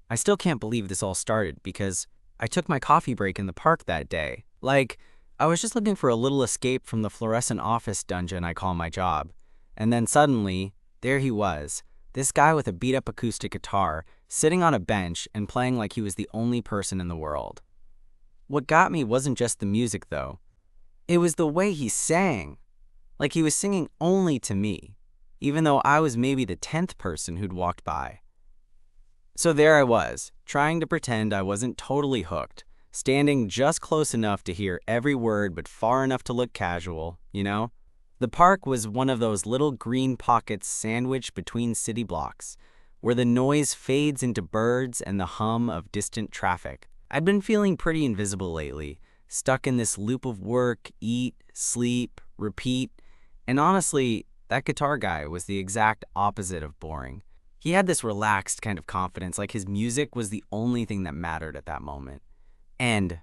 I still can't believe this all started because I took my coffee break in the park that day. I was just looking for a little escape from the fluorescent office dungeon I call my job. And then suddenly, there he was, this guy with a beat-up acoustic guitar, sitting on a bench and playing like he was the only person in the world. What got me wasn't just the music, though. It was the way he sang. Like he was singing only to me, even though I was maybe the 10th person who'd walked by. So there I was, trying to pretend I wasn't totally hooked, standing just close enough to hear every word but far enough to look casual, you know? The park was one of those little green pockets sandwiched between city blocks, where the noise fades into birds and the hum of distant traffic. I'd been feeling pretty invisible lately, stuck in this loop of work, eat, sleep, repeat, and honestly, that guitar guy was the exact opposite of boring. He had this relaxed kind of confidence, like his music was the only thing that mattered at that moment. And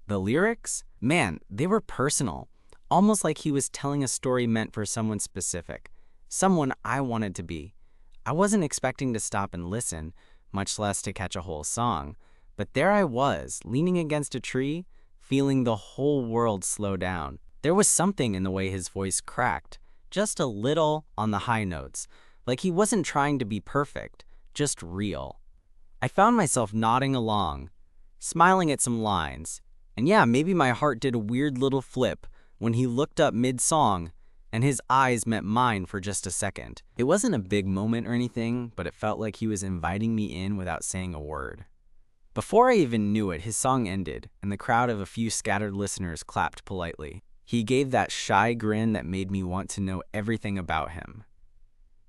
the lyrics? Man, they were personal, almost like he was telling a story meant for someone specific, someone I wanted to be. I wasn't expecting to stop and listen, much less to catch a whole song, but there I was, leaning against a tree, feeling the whole world slow down. There was something in the way his voice cracked, just a little on the high notes, like he wasn't trying to be perfect, just real. I found myself nodding along, smiling at some lines, and yeah, maybe my heart did a weird little flip when he looked up mid-song and his eyes met mine for just a second. It wasn't a big moment or anything, but it felt like he was inviting me in without saying a word. Before I even knew it, his song ended, and the crowd of a few scattered listeners clapped politely. He gave that shy grin that made me want to know everything about him.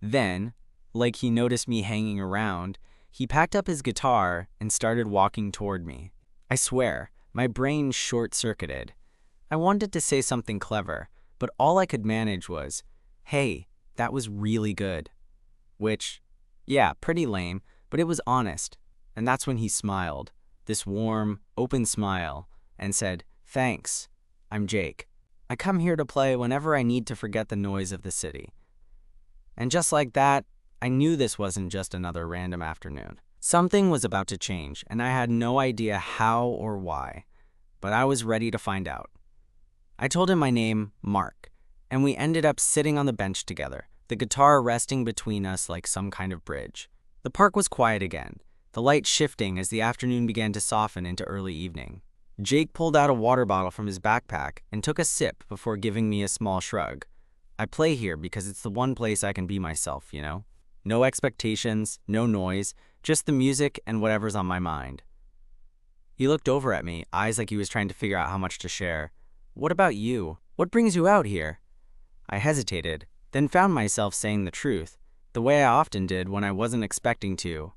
Then, like he noticed me hanging around, he packed up his guitar and started walking toward me. I swear, my brain short-circuited. I wanted to say something clever, but all I could manage was, "Hey, that was really good." Which, yeah, pretty lame, but it was honest. And that's when he smiled, this warm, open smile, and said, "Thanks, I'm Jake. I come here to play whenever I need to forget the noise of the city." And just like that, I knew this wasn't just another random afternoon. Something was about to change, and I had no idea how or why, but I was ready to find out. I told him my name, Mark, and we ended up sitting on the bench together, the guitar resting between us like some kind of bridge. The park was quiet again, the light shifting as the afternoon began to soften into early evening. Jake pulled out a water bottle from his backpack and took a sip before giving me a small shrug. I play here because it's the one place I can be myself, you know? No expectations, no noise, just the music and whatever's on my mind. He looked over at me, eyes like he was trying to figure out how much to share. "What about you? What brings you out here?" I hesitated, then found myself saying the truth, the way I often did when I wasn't expecting to.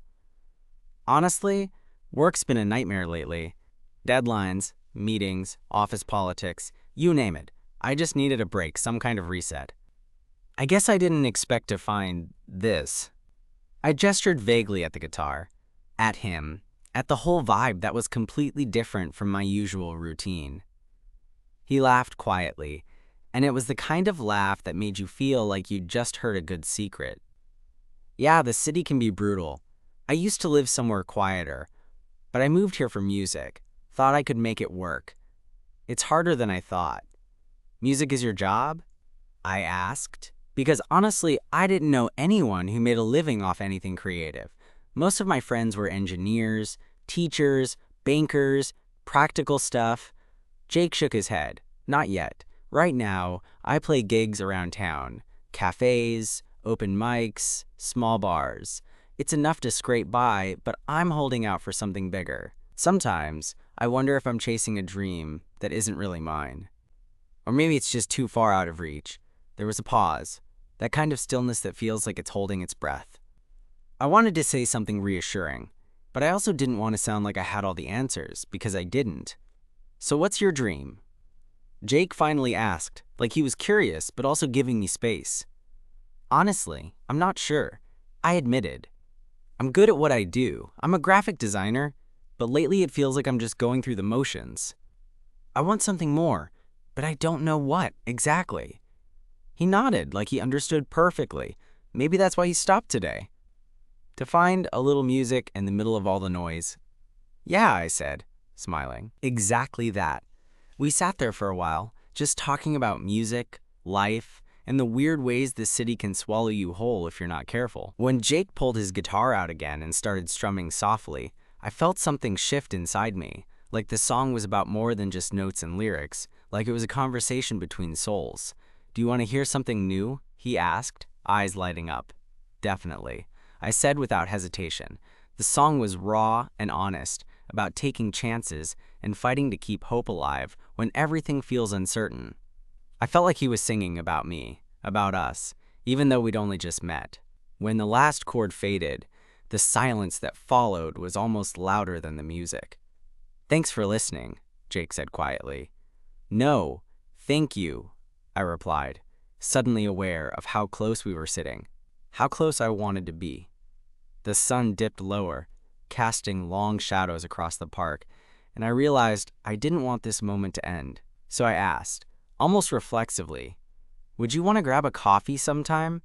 Honestly, work's been a nightmare lately. Deadlines, meetings, office politics, you name it. I just needed a break, some kind of reset. I guess I didn't expect to find this. I gestured vaguely at the guitar, at him, at the whole vibe that was completely different from my usual routine. He laughed quietly, and it was the kind of laugh that made you feel like you'd just heard a good secret. Yeah, the city can be brutal. I used to live somewhere quieter, but I moved here for music, thought I could make it work. It's harder than I thought. "Music is your job?" I asked, because honestly, I didn't know anyone who made a living off anything creative. Most of my friends were engineers, teachers, bankers, practical stuff. Jake shook his head. "Not yet. Right now, I play gigs around town. Cafes, open mics, small bars. It's enough to scrape by, but I'm holding out for something bigger. Sometimes, I wonder if I'm chasing a dream that isn't really mine. Or maybe it's just too far out of reach." There was a pause, that kind of stillness that feels like it's holding its breath. I wanted to say something reassuring, but I also didn't want to sound like I had all the answers, because I didn't. "So what's your dream?" Jake finally asked, like he was curious, but also giving me space. Honestly, I'm not sure. I admitted. I'm good at what I do. I'm a graphic designer, but lately it feels like I'm just going through the motions. I want something more, but I don't know what exactly. He nodded like he understood perfectly. Maybe that's why he stopped today. To find a little music in the middle of all the noise. Yeah, I said, smiling. Exactly that. We sat there for a while, just talking about music, life, and the weird ways this city can swallow you whole if you're not careful. When Jake pulled his guitar out again and started strumming softly, I felt something shift inside me, like the song was about more than just notes and lyrics, like it was a conversation between souls. Do you want to hear something new? He asked, eyes lighting up. Definitely, I said without hesitation. The song was raw and honest, about taking chances and fighting to keep hope alive when everything feels uncertain. I felt like he was singing about me, about us, even though we'd only just met. When the last chord faded, the silence that followed was almost louder than the music. Thanks for listening, Jake said quietly. No, thank you, I replied, suddenly aware of how close we were sitting, how close I wanted to be. The sun dipped lower, casting long shadows across the park, and I realized I didn't want this moment to end. So I asked, almost reflexively, would you want to grab a coffee sometime?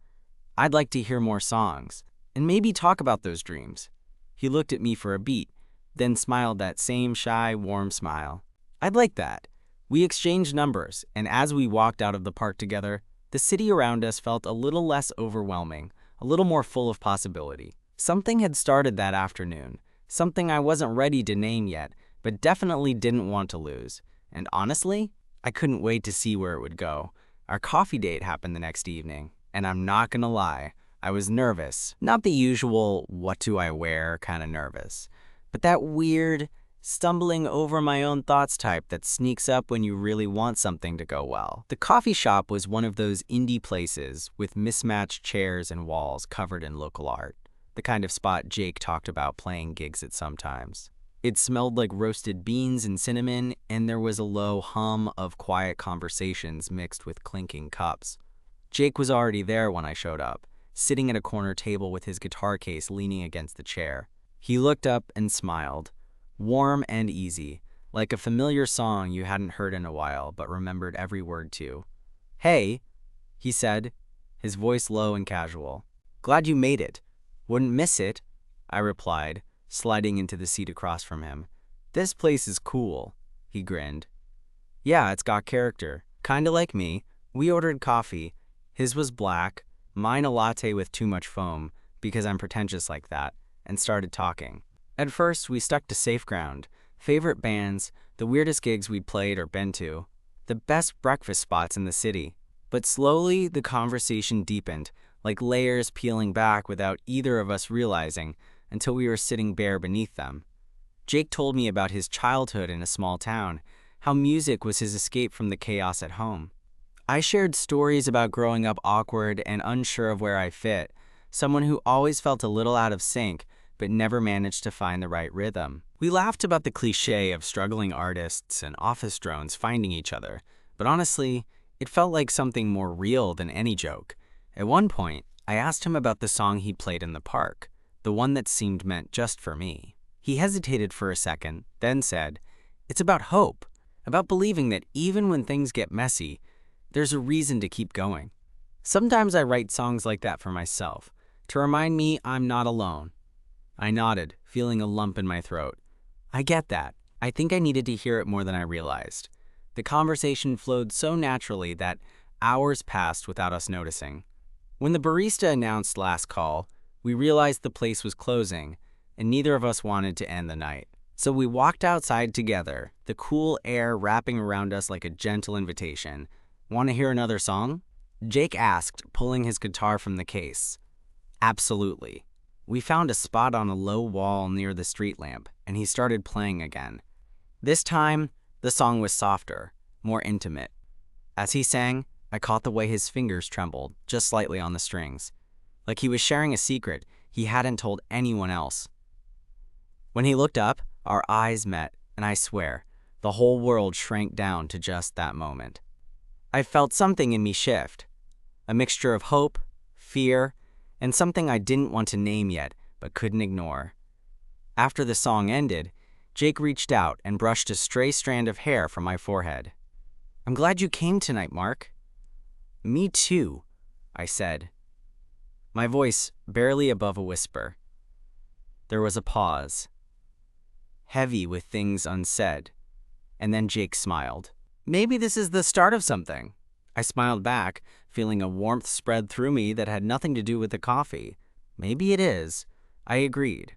I'd like to hear more songs, and maybe talk about those dreams. He looked at me for a beat, then smiled that same shy, warm smile. I'd like that. We exchanged numbers, and as we walked out of the park together, the city around us felt a little less overwhelming, a little more full of possibility. Something had started that afternoon, something I wasn't ready to name yet, but definitely didn't want to lose. And honestly, I couldn't wait to see where it would go. Our coffee date happened the next evening, and I'm not gonna lie, I was nervous. Not the usual, what do I wear kind of nervous, but that weird, stumbling over my own thoughts type that sneaks up when you really want something to go well. The coffee shop was one of those indie places with mismatched chairs and walls covered in local art. The kind of spot Jake talked about playing gigs at sometimes. It smelled like roasted beans and cinnamon, and there was a low hum of quiet conversations mixed with clinking cups. Jake was already there when I showed up, sitting at a corner table with his guitar case leaning against the chair. He looked up and smiled, warm and easy, like a familiar song you hadn't heard in a while but remembered every word to. Hey, he said, his voice low and casual. Glad you made it. Wouldn't miss it, I replied, sliding into the seat across from him. This place is cool, he grinned. Yeah, it's got character. Kinda like me. We ordered coffee. His was black, mine a latte with too much foam, because I'm pretentious like that, and started talking. At first, we stuck to safe ground, favorite bands, the weirdest gigs we'd played or been to, the best breakfast spots in the city. But slowly, the conversation deepened, like layers peeling back without either of us realizing, until we were sitting bare beneath them. Jake told me about his childhood in a small town, how music was his escape from the chaos at home. I shared stories about growing up awkward and unsure of where I fit, someone who always felt a little out of sync but never managed to find the right rhythm. We laughed about the cliché of struggling artists and office drones finding each other, but honestly, it felt like something more real than any joke. At one point, I asked him about the song he played in the park, the one that seemed meant just for me. He hesitated for a second, then said, "It's about hope, about believing that even when things get messy, there's a reason to keep going." Sometimes I write songs like that for myself, to remind me I'm not alone. I nodded, feeling a lump in my throat. I get that. I think I needed to hear it more than I realized. The conversation flowed so naturally that hours passed without us noticing. When the barista announced last call, we realized the place was closing, and neither of us wanted to end the night. So we walked outside together, the cool air wrapping around us like a gentle invitation. Want to hear another song? Jake asked, pulling his guitar from the case. Absolutely. We found a spot on a low wall near the street lamp, and he started playing again. This time, the song was softer, more intimate. As he sang, I caught the way his fingers trembled, just slightly on the strings. Like he was sharing a secret he hadn't told anyone else. When he looked up, our eyes met, and I swear, the whole world shrank down to just that moment. I felt something in me shift, a mixture of hope, fear, and something I didn't want to name yet, but couldn't ignore. After the song ended, Jake reached out and brushed a stray strand of hair from my forehead. I'm glad you came tonight, Mark. Me too, I said, my voice barely above a whisper. There was a pause, heavy with things unsaid, and then Jake smiled. "Maybe this is the start of something." I smiled back, feeling a warmth spread through me that had nothing to do with the coffee. "Maybe it is," I agreed.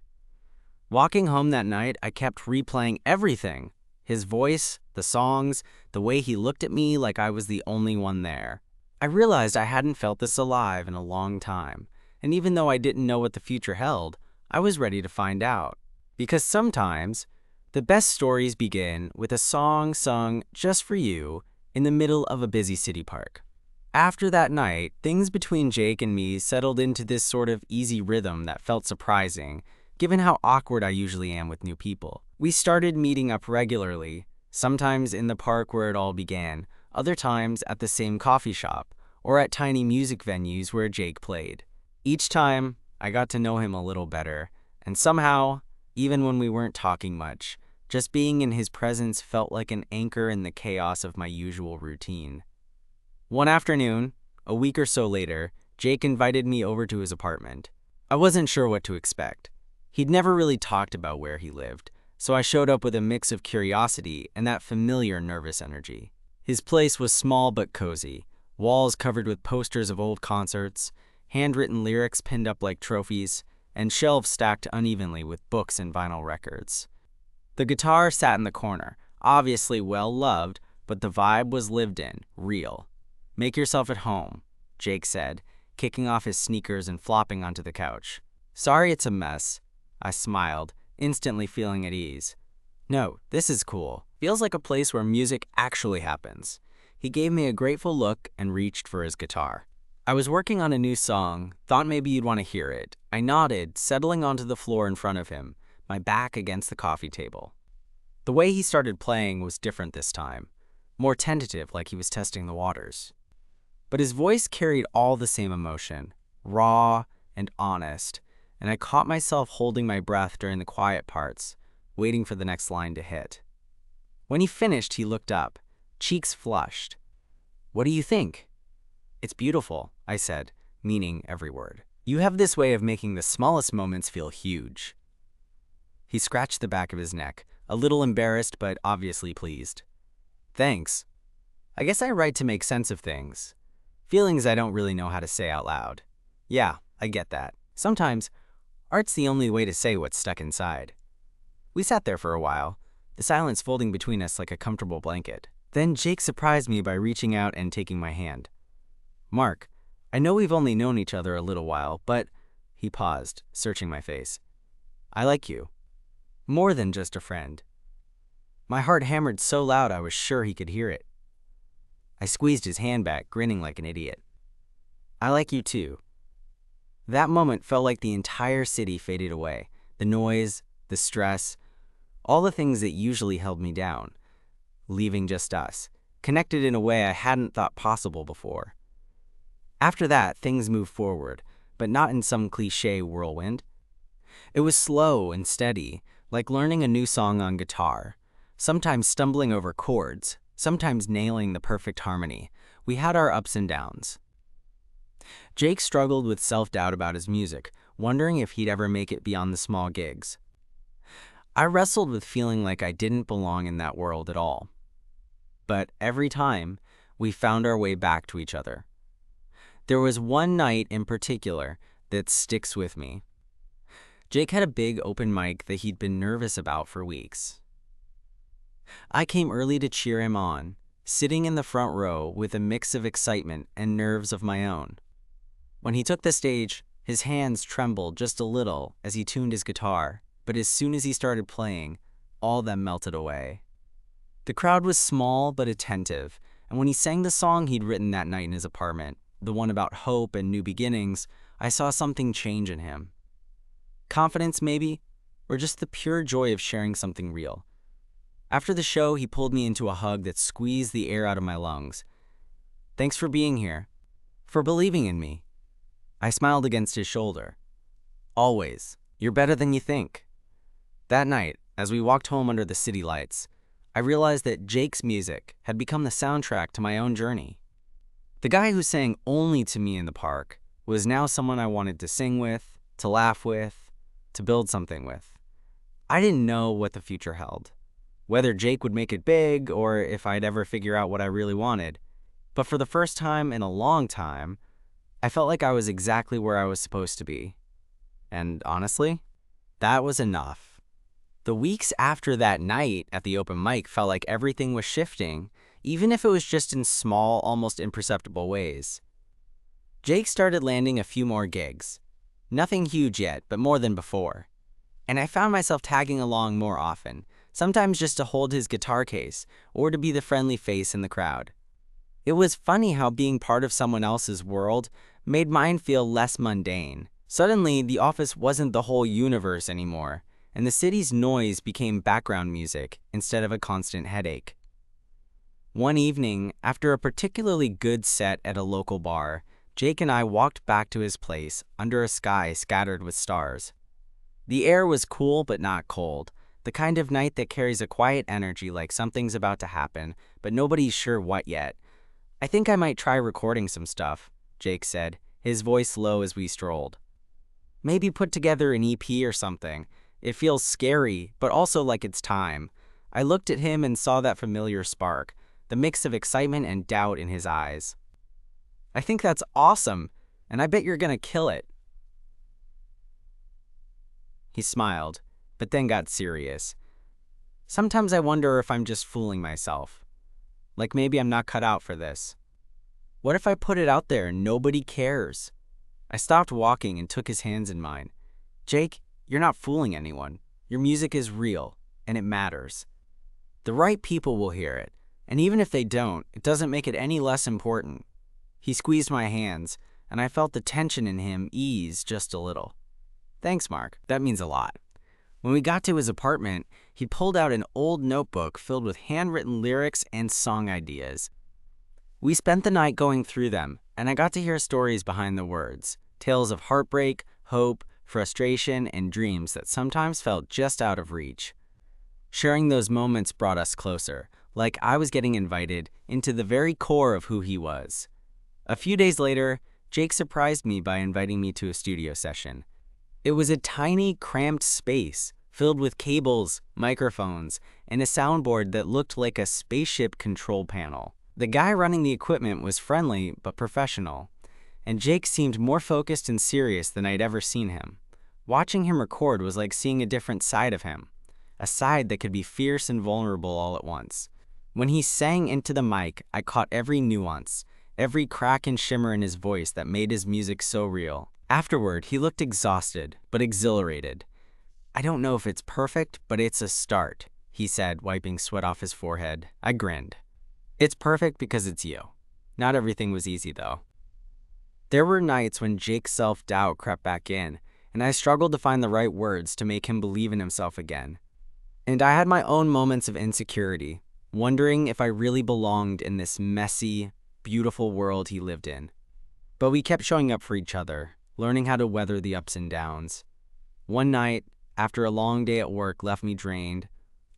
Walking home that night, I kept replaying everything. His voice, the songs, the way he looked at me like I was the only one there. I realized I hadn't felt this alive in a long time, and even though I didn't know what the future held, I was ready to find out. Because sometimes, the best stories begin with a song sung just for you in the middle of a busy city park. After that night, things between Jake and me settled into this sort of easy rhythm that felt surprising, given how awkward I usually am with new people. We started meeting up regularly, sometimes in the park where it all began, other times at the same coffee shop, or at tiny music venues where Jake played. Each time, I got to know him a little better, and somehow, even when we weren't talking much, just being in his presence felt like an anchor in the chaos of my usual routine. One afternoon, a week or so later, Jake invited me over to his apartment. I wasn't sure what to expect. He'd never really talked about where he lived, so I showed up with a mix of curiosity and that familiar nervous energy. His place was small but cozy, walls covered with posters of old concerts, handwritten lyrics pinned up like trophies, and shelves stacked unevenly with books and vinyl records. The guitar sat in the corner, obviously well-loved, but the vibe was lived in, real. "Make yourself at home," Jake said, kicking off his sneakers and flopping onto the couch. "Sorry it's a mess." I smiled, instantly feeling at ease. "No, this is cool. Feels like a place where music actually happens." He gave me a grateful look and reached for his guitar. I was working on a new song, thought maybe you'd want to hear it. I nodded, settling onto the floor in front of him, my back against the coffee table. The way he started playing was different this time, more tentative, like he was testing the waters. But his voice carried all the same emotion, raw and honest, and I caught myself holding my breath during the quiet parts, waiting for the next line to hit. When he finished, he looked up, cheeks flushed. "What do you think?" "It's beautiful," I said, meaning every word. "You have this way of making the smallest moments feel huge." He scratched the back of his neck, a little embarrassed but obviously pleased. "Thanks. I guess I write to make sense of things. Feelings I don't really know how to say out loud." "Yeah, I get that. Sometimes, art's the only way to say what's stuck inside." We sat there for a while, the silence folding between us like a comfortable blanket. Then Jake surprised me by reaching out and taking my hand. "Mark, I know we've only known each other a little while, but—" He paused, searching my face. "I like you. More than just a friend." My heart hammered so loud I was sure he could hear it. I squeezed his hand back, grinning like an idiot. "I like you too." That moment felt like the entire city faded away. The noise, the stress, all the things that usually held me down, leaving just us, connected in a way I hadn't thought possible before. After that, things moved forward, but not in some cliché whirlwind. It was slow and steady, like learning a new song on guitar, sometimes stumbling over chords, sometimes nailing the perfect harmony. We had our ups and downs. Jake struggled with self-doubt about his music, wondering if he'd ever make it beyond the small gigs. I wrestled with feeling like I didn't belong in that world at all. But every time, we found our way back to each other. There was one night in particular that sticks with me. Jake had a big open mic that he'd been nervous about for weeks. I came early to cheer him on, sitting in the front row with a mix of excitement and nerves of my own. When he took the stage, his hands trembled just a little as he tuned his guitar, but as soon as he started playing, all that melted away. The crowd was small but attentive, and when he sang the song he'd written that night in his apartment, the one about hope and new beginnings, I saw something change in him. Confidence, maybe, or just the pure joy of sharing something real. After the show, he pulled me into a hug that squeezed the air out of my lungs. "Thanks for being here, for believing in me." I smiled against his shoulder. "Always. You're better than you think." That night, as we walked home under the city lights, I realized that Jake's music had become the soundtrack to my own journey. The guy who sang only to me in the park was now someone I wanted to sing with, to laugh with, to build something with. I didn't know what the future held, whether Jake would make it big or if I'd ever figure out what I really wanted. But for the first time in a long time, I felt like I was exactly where I was supposed to be. And honestly, that was enough. The weeks after that night at the open mic felt like everything was shifting, even if it was just in small, almost imperceptible ways. Jake started landing a few more gigs. Nothing huge yet, but more than before. And I found myself tagging along more often, sometimes just to hold his guitar case or to be the friendly face in the crowd. It was funny how being part of someone else's world made mine feel less mundane. Suddenly, the office wasn't the whole universe anymore, and the city's noise became background music instead of a constant headache. One evening, after a particularly good set at a local bar, Jake and I walked back to his place under a sky scattered with stars. The air was cool but not cold, the kind of night that carries a quiet energy like something's about to happen, but nobody's sure what yet. "I think I might try recording some stuff," Jake said, his voice low as we strolled. "Maybe put together an EP or something. It feels scary, but also like it's time." I looked at him and saw that familiar spark, the mix of excitement and doubt in his eyes. "I think that's awesome, and I bet you're gonna kill it." He smiled, but then got serious. "Sometimes I wonder if I'm just fooling myself. Like maybe I'm not cut out for this. What if I put it out there and nobody cares?" I stopped walking and took his hands in mine. "Jake, you're not fooling anyone. Your music is real, and it matters. The right people will hear it, and even if they don't, it doesn't make it any less important." He squeezed my hands, and I felt the tension in him ease just a little. "Thanks, Mark. That means a lot." When we got to his apartment, he pulled out an old notebook filled with handwritten lyrics and song ideas. We spent the night going through them, and I got to hear stories behind the words, tales of heartbreak, hope, frustration, and dreams that sometimes felt just out of reach. Sharing those moments brought us closer, like I was getting invited into the very core of who he was. A few days later, Jake surprised me by inviting me to a studio session. It was a tiny, cramped space filled with cables, microphones, and a soundboard that looked like a spaceship control panel. The guy running the equipment was friendly but professional, and Jake seemed more focused and serious than I'd ever seen him. Watching him record was like seeing a different side of him, a side that could be fierce and vulnerable all at once. When he sang into the mic, I caught every nuance, every crack and shimmer in his voice that made his music so real. Afterward, he looked exhausted, but exhilarated. "I don't know if it's perfect, but it's a start," he said, wiping sweat off his forehead. I grinned. "It's perfect because it's you." Not everything was easy, though. There were nights when Jake's self-doubt crept back in, and I struggled to find the right words to make him believe in himself again. And I had my own moments of insecurity, wondering if I really belonged in this messy, beautiful world he lived in. But we kept showing up for each other, learning how to weather the ups and downs. One night, after a long day at work left me drained,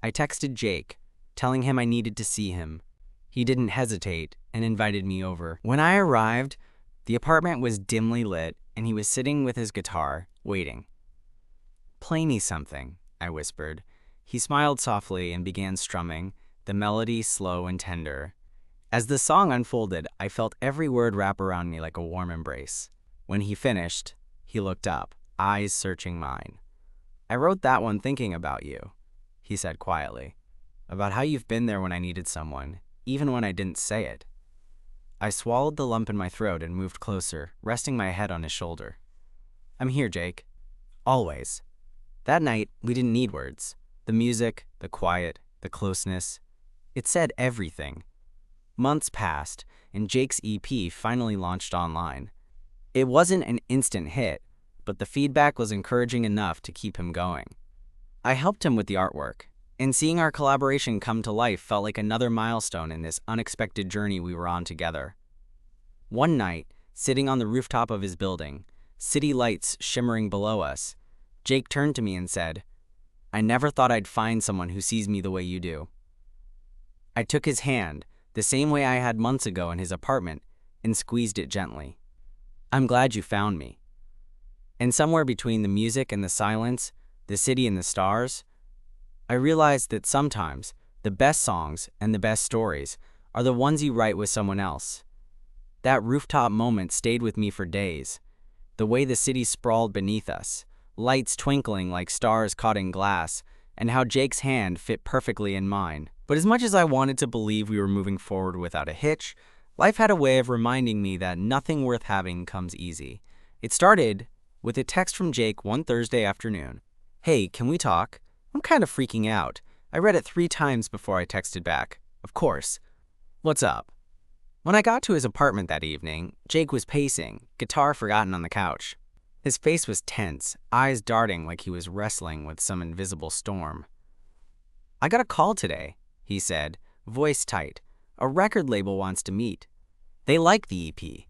I texted Jake, telling him I needed to see him. He didn't hesitate and invited me over. When I arrived, the apartment was dimly lit and he was sitting with his guitar, waiting. "Play me something," I whispered. He smiled softly and began strumming, the melody slow and tender. As the song unfolded, I felt every word wrap around me like a warm embrace. When he finished, he looked up, eyes searching mine. "I wrote that one thinking about you," he said quietly, "about how you've been there when I needed someone, even when I didn't say it." I swallowed the lump in my throat and moved closer, resting my head on his shoulder. "I'm here, Jake. Always." That night, we didn't need words. The music, the quiet, the closeness. It said everything. Months passed, and Jake's EP finally launched online. It wasn't an instant hit, but the feedback was encouraging enough to keep him going. I helped him with the artwork, and seeing our collaboration come to life felt like another milestone in this unexpected journey we were on together. One night, sitting on the rooftop of his building, city lights shimmering below us, Jake turned to me and said, "I never thought I'd find someone who sees me the way you do." I took his hand, the same way I had months ago in his apartment, and squeezed it gently. "I'm glad you found me." And somewhere between the music and the silence, the city and the stars, I realized that sometimes the best songs and the best stories are the ones you write with someone else. That rooftop moment stayed with me for days. The way the city sprawled beneath us, lights twinkling like stars caught in glass, and how Jake's hand fit perfectly in mine. But as much as I wanted to believe we were moving forward without a hitch, life had a way of reminding me that nothing worth having comes easy. It started with a text from Jake one Thursday afternoon. "Hey, can we talk? I'm kind of freaking out." I read it 3 times before I texted back. "Of course. What's up?" When I got to his apartment that evening, Jake was pacing, guitar forgotten on the couch. His face was tense, eyes darting like he was wrestling with some invisible storm. "I got a call today," he said, voice tight. "A record label wants to meet. They like the EP."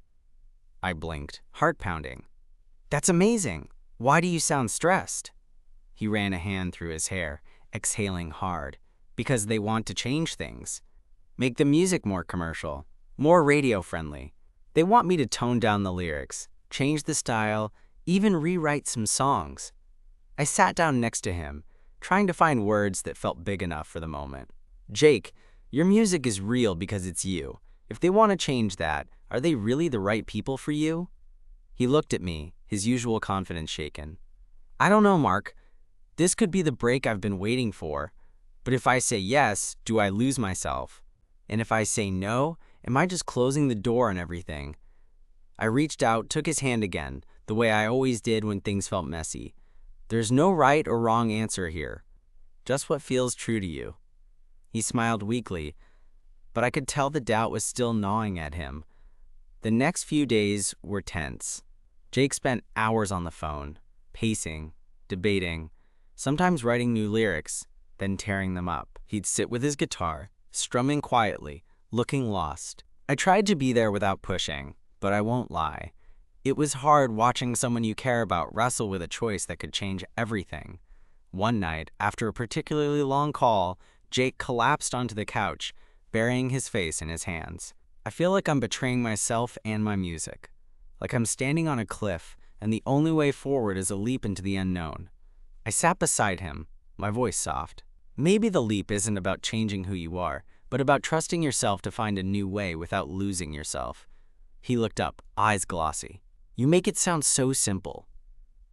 I blinked, heart pounding. "That's amazing. Why do you sound stressed?" He ran a hand through his hair, exhaling hard. "Because they want to change things. Make the music more commercial, more radio-friendly. They want me to tone down the lyrics, change the style, even rewrite some songs." I sat down next to him, trying to find words that felt big enough for the moment. "Jake, your music is real because it's you. If they want to change that, are they really the right people for you?" He looked at me, his usual confidence shaken. "I don't know, Mark. This could be the break I've been waiting for. But if I say yes, do I lose myself? And if I say no, am I just closing the door on everything?" I reached out, took his hand again, the way I always did when things felt messy. "There's no right or wrong answer here. Just what feels true to you." He smiled weakly, but I could tell the doubt was still gnawing at him. The next few days were tense. Jake spent hours on the phone, pacing, debating, sometimes writing new lyrics, then tearing them up. He'd sit with his guitar, strumming quietly, looking lost. I tried to be there without pushing, but I won't lie. It was hard watching someone you care about wrestle with a choice that could change everything. One night, after a particularly long call, Jake collapsed onto the couch, burying his face in his hands. I feel like I'm betraying myself and my music. Like I'm standing on a cliff, and the only way forward is a leap into the unknown. I sat beside him, my voice soft. "Maybe the leap isn't about changing who you are, but about trusting yourself to find a new way without losing yourself." He looked up, eyes glossy. "You make it sound so simple."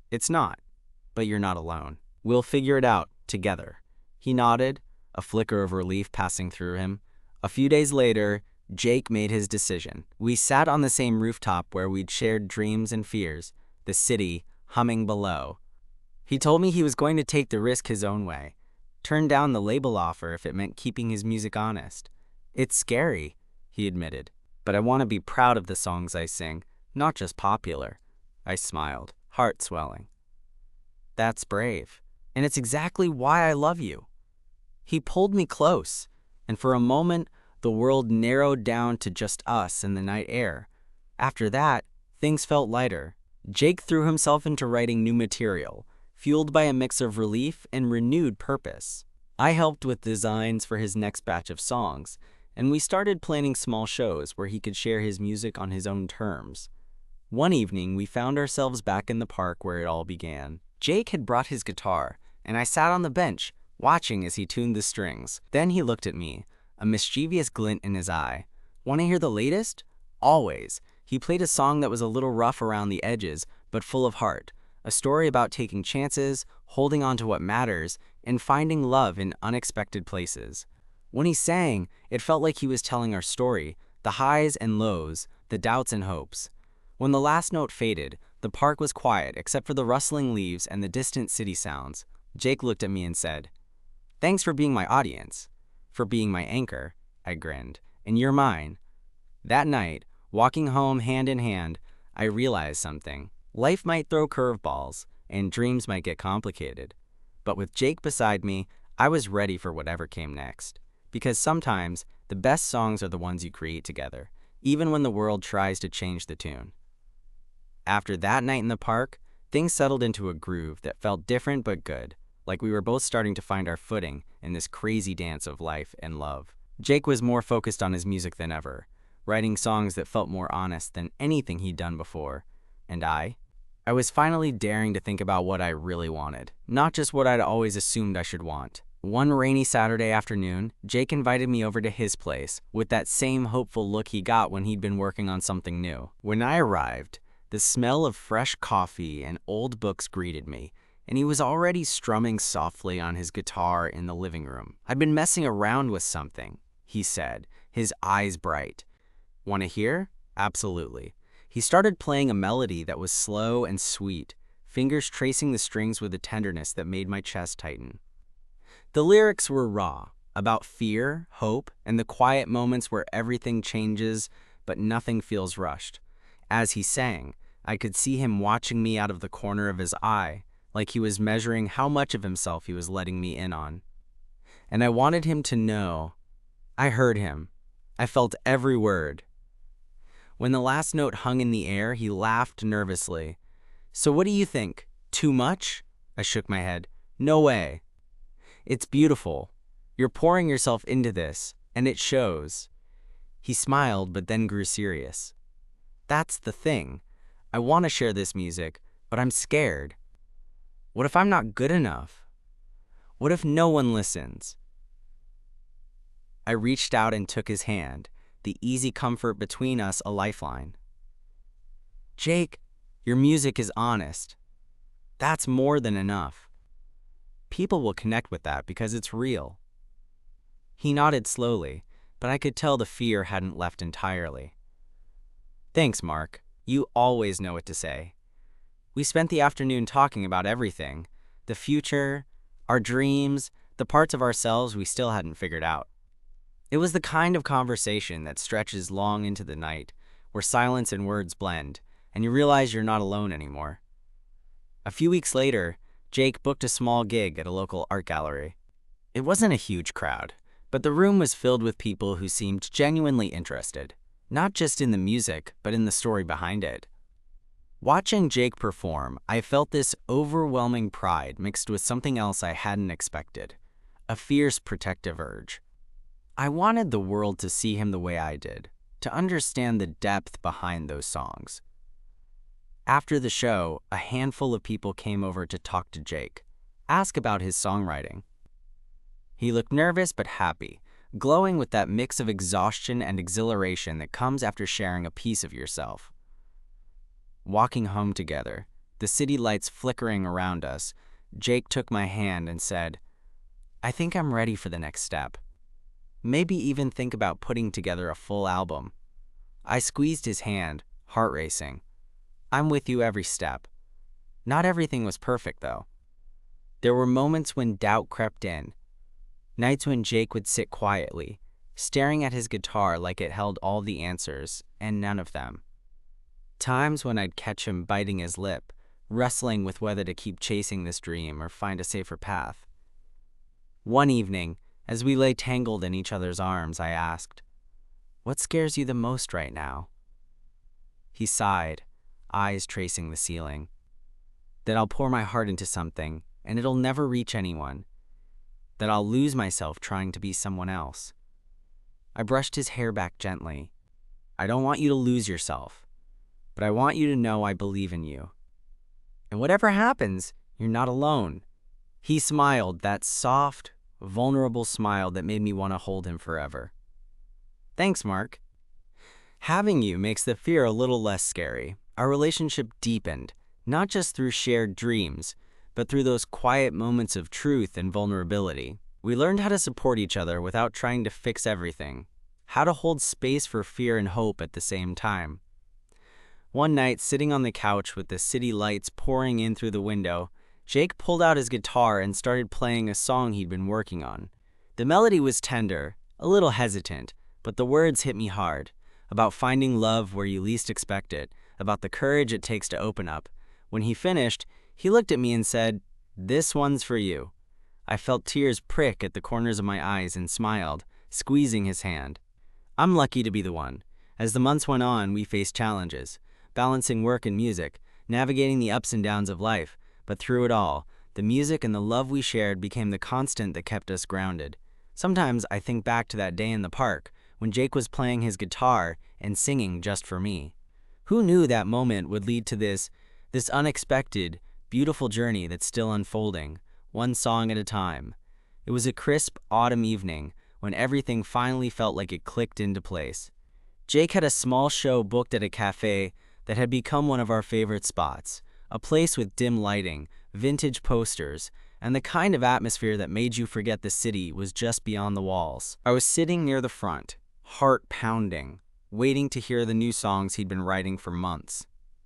"It's not, but you're not alone. We'll figure it out together." He nodded, a flicker of relief passing through him. A few days later, Jake made his decision. We sat on the same rooftop where we'd shared dreams and fears, the city humming below. He told me he was going to take the risk his own way, turn down the label offer if it meant keeping his music honest. "It's scary," he admitted, "but I want to be proud of the songs I sing, not just popular." I smiled, heart swelling. "That's brave, and it's exactly why I love you." He pulled me close, and for a moment, the world narrowed down to just us and the night air. After that, things felt lighter. Jake threw himself into writing new material, fueled by a mix of relief and renewed purpose. I helped with designs for his next batch of songs, and we started planning small shows where he could share his music on his own terms. One evening, we found ourselves back in the park where it all began. Jake had brought his guitar, and I sat on the bench, watching as he tuned the strings. Then he looked at me, a mischievous glint in his eye. "Want to hear the latest?" "Always." He played a song that was a little rough around the edges, but full of heart. A story about taking chances, holding on to what matters, and finding love in unexpected places. When he sang, it felt like he was telling our story, the highs and lows, the doubts and hopes. When the last note faded, the park was quiet except for the rustling leaves and the distant city sounds. Jake looked at me and said, "Thanks for being my audience." "For being my anchor," I grinned. "And you're mine." That night, walking home hand in hand, I realized something. Life might throw curveballs, and dreams might get complicated. But with Jake beside me, I was ready for whatever came next. Because sometimes, the best songs are the ones you create together, even when the world tries to change the tune. After that night in the park, things settled into a groove that felt different but good, like we were both starting to find our footing in this crazy dance of life and love. Jake was more focused on his music than ever, writing songs that felt more honest than anything he'd done before. And I I was finally daring to think about what I really wanted, not just what I'd always assumed I should want. One rainy Saturday afternoon, Jake invited me over to his place, with that same hopeful look he got when he'd been working on something new. When I arrived, the smell of fresh coffee and old books greeted me, and he was already strumming softly on his guitar in the living room. "I've been messing around with something," he said, his eyes bright. "Want to hear?" "Absolutely." He started playing a melody that was slow and sweet, fingers tracing the strings with a tenderness that made my chest tighten. The lyrics were raw, about fear, hope, and the quiet moments where everything changes but nothing feels rushed. As he sang, I could see him watching me out of the corner of his eye, like he was measuring how much of himself he was letting me in on. And I wanted him to know. I heard him. I felt every word. When the last note hung in the air, he laughed nervously. "So what do you think? Too much?" I shook my head. "No way. It's beautiful. You're pouring yourself into this, and it shows." He smiled, but then grew serious. "That's the thing. I want to share this music, but I'm scared. What if I'm not good enough? What if no one listens?" I reached out and took his hand, the easy comfort between us a lifeline. "Jake, your music is honest. That's more than enough. People will connect with that because it's real." He nodded slowly, but I could tell the fear hadn't left entirely. "Thanks, Mark. You always know what to say." We spent the afternoon talking about everything, the future, our dreams, the parts of ourselves we still hadn't figured out. It was the kind of conversation that stretches long into the night, where silence and words blend, and you realize you're not alone anymore. A few weeks later, Jake booked a small gig at a local art gallery. It wasn't a huge crowd, but the room was filled with people who seemed genuinely interested, not just in the music, but in the story behind it. Watching Jake perform, I felt this overwhelming pride mixed with something else I hadn't expected, a fierce protective urge. I wanted the world to see him the way I did, to understand the depth behind those songs. After the show, a handful of people came over to talk to Jake, ask about his songwriting. He looked nervous but happy, glowing with that mix of exhaustion and exhilaration that comes after sharing a piece of yourself. Walking home together, the city lights flickering around us, Jake took my hand and said, "I think I'm ready for the next step. Maybe even think about putting together a full album." I squeezed his hand, heart racing. "I'm with you every step." Not everything was perfect, though. There were moments when doubt crept in, nights when Jake would sit quietly, staring at his guitar like it held all the answers, and none of them. Times when I'd catch him biting his lip, wrestling with whether to keep chasing this dream or find a safer path. One evening, as we lay tangled in each other's arms, I asked, "What scares you the most right now?" He sighed, eyes tracing the ceiling. "That I'll pour my heart into something, and it'll never reach anyone. That I'll lose myself trying to be someone else." I brushed his hair back gently. "I don't want you to lose yourself, but I want you to know I believe in you. And whatever happens, you're not alone." He smiled, that soft, vulnerable smile that made me want to hold him forever. "Thanks, Mark. Having you makes the fear a little less scary." Our relationship deepened, not just through shared dreams, but through those quiet moments of truth and vulnerability. We learned how to support each other without trying to fix everything, how to hold space for fear and hope at the same time. One night, sitting on the couch with the city lights pouring in through the window, Jake pulled out his guitar and started playing a song he'd been working on. The melody was tender, a little hesitant, but the words hit me hard, about finding love where you least expect it, about the courage it takes to open up. When he finished, he looked at me and said, "This one's for you." I felt tears prick at the corners of my eyes and smiled, squeezing his hand. I'm lucky to be the one. As the months went on, we faced challenges, balancing work and music, navigating the ups and downs of life, but through it all, the music and the love we shared became the constant that kept us grounded. Sometimes I think back to that day in the park, when Jake was playing his guitar and singing just for me. Who knew that moment would lead to this This unexpected, beautiful journey that's still unfolding, one song at a time. It was a crisp autumn evening when everything finally felt like it clicked into place. Jake had a small show booked at a cafe that had become one of our favorite spots, a place with dim lighting, vintage posters, and the kind of atmosphere that made you forget the city was just beyond the walls. I was sitting near the front, heart pounding, waiting to hear the new songs he'd been writing for months.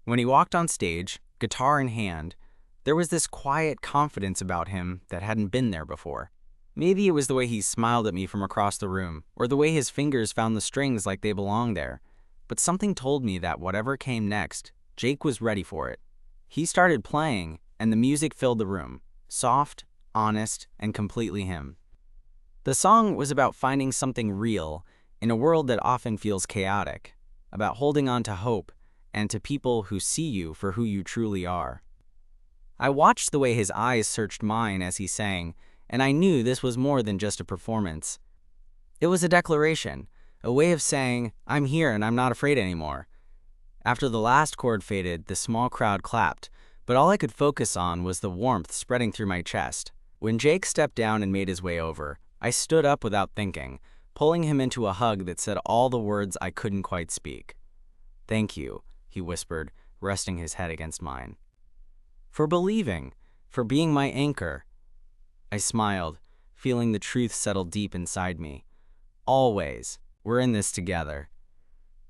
When he walked on stage, guitar in hand, there was this quiet confidence about him that hadn't been there before. Maybe it was the way he smiled at me from across the room, or the way his fingers found the strings like they belonged there. But something told me that whatever came next, Jake was ready for it. He started playing, and the music filled the room, soft, honest, and completely him. The song was about finding something real in a world that often feels chaotic, about holding on to hope and to people who see you for who you truly are. I watched the way his eyes searched mine as he sang, and I knew this was more than just a performance. It was a declaration, a way of saying, I'm here and I'm not afraid anymore. After the last chord faded, the small crowd clapped, but all I could focus on was the warmth spreading through my chest. When Jake stepped down and made his way over, I stood up without thinking, pulling him into a hug that said all the words I couldn't quite speak. Thank you, he whispered, resting his head against mine. For believing, for being my anchor. I smiled, feeling the truth settle deep inside me. Always, we're in this together.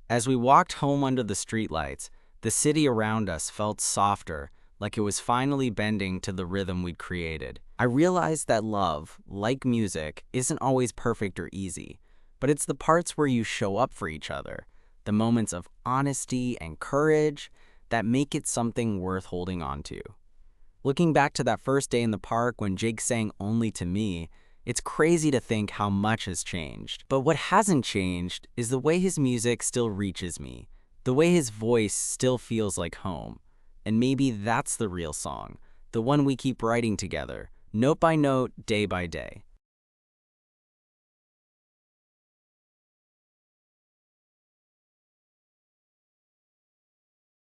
As we walked home under the streetlights, the city around us felt softer, like it was finally bending to the rhythm we'd created. I realized that love, like music, isn't always perfect or easy, but it's the parts where you show up for each other, the moments of honesty and courage that make it something worth holding on to. Looking back to that first day in the park when Jake sang Only to Me, it's crazy to think how much has changed. But what hasn't changed is the way his music still reaches me, the way his voice still feels like home. And maybe that's the real song, the one we keep writing together, note by note, day by day.